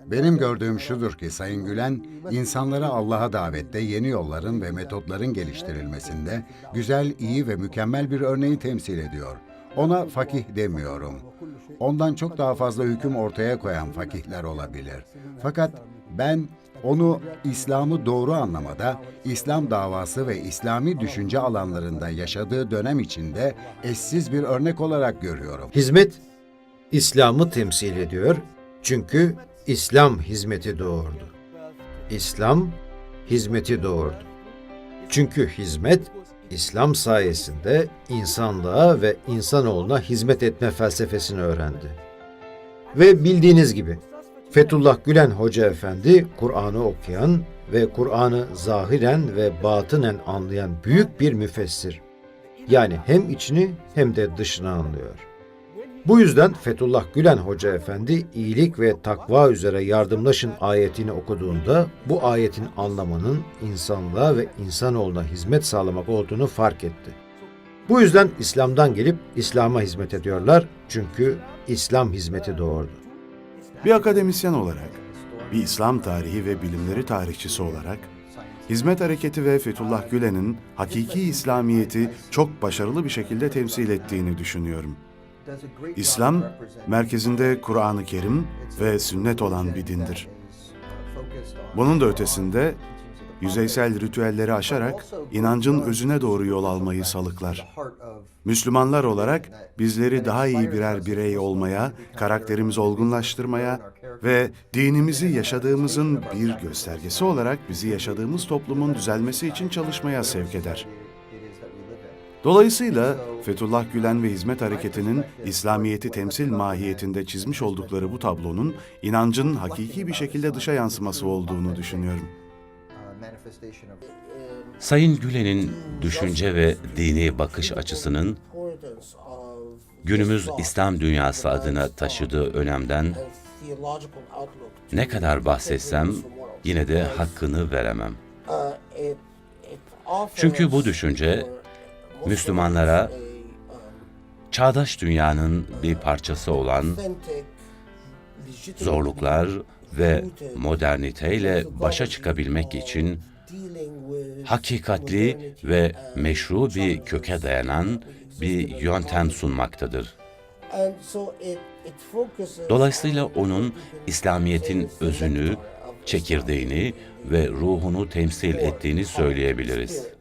Benim gördüğüm şudur ki Sayın Gülen, insanları Allah'a davette yeni yolların ve metotların geliştirilmesinde güzel, iyi ve mükemmel bir örneği temsil ediyor. Ona fakih demiyorum. Ondan çok daha fazla hüküm ortaya koyan fakihler olabilir. Fakat ben onu İslam'ı doğru anlamada, İslam davası ve İslami düşünce alanlarında yaşadığı dönem içinde eşsiz bir örnek olarak görüyorum. Hizmet, İslam'ı temsil ediyor çünkü İslam hizmeti doğurdu. İslam, hizmeti doğurdu. Çünkü hizmet, İslam sayesinde insanlığa ve insanoğluna hizmet etme felsefesini öğrendi. Ve bildiğiniz gibi Fethullah Gülen Hoca Efendi, Kur'an'ı okuyan ve Kur'an'ı zahiren ve batınen anlayan büyük bir müfessir. Yani hem içini hem de dışını anlıyor. Bu yüzden Fethullah Gülen Hoca Efendi iyilik ve takva üzere yardımlaşın ayetini okuduğunda bu ayetin anlamının insanlığa ve insanoğluna hizmet sağlamak olduğunu fark etti. Bu yüzden İslam'dan gelip İslam'a hizmet ediyorlar çünkü İslam hizmeti doğurdu. Bir akademisyen olarak, bir İslam tarihi ve bilimleri tarihçisi olarak, Hizmet Hareketi ve Fethullah Gülen'in hakiki İslamiyeti çok başarılı bir şekilde temsil ettiğini düşünüyorum. İslam, merkezinde Kur'an-ı Kerim ve sünnet olan bir dindir. Bunun da ötesinde, yüzeysel ritüelleri aşarak inancın özüne doğru yol almayı salıklar. Müslümanlar olarak bizleri daha iyi birer birey olmaya, karakterimizi olgunlaştırmaya ve dinimizi yaşadığımızın bir göstergesi olarak bizi yaşadığımız toplumun düzelmesi için çalışmaya sevk eder. Dolayısıyla Fethullah Gülen ve Hizmet Hareketi'nin İslamiyet'i temsil mahiyetinde çizmiş oldukları bu tablonun inancın hakiki bir şekilde dışa yansıması olduğunu düşünüyorum. Sayın Gülen'in düşünce ve dini bakış açısının günümüz İslam dünyası adına taşıdığı önemden ne kadar bahsetsem yine de hakkını veremem. Çünkü bu düşünce Müslümanlara çağdaş dünyanın bir parçası olan zorluklar ve moderniteyle başa çıkabilmek için hakikatli ve meşru bir köke dayanan bir yöntem sunmaktadır. Dolayısıyla onun İslamiyet'in özünü, çekirdeğini ve ruhunu temsil ettiğini söyleyebiliriz.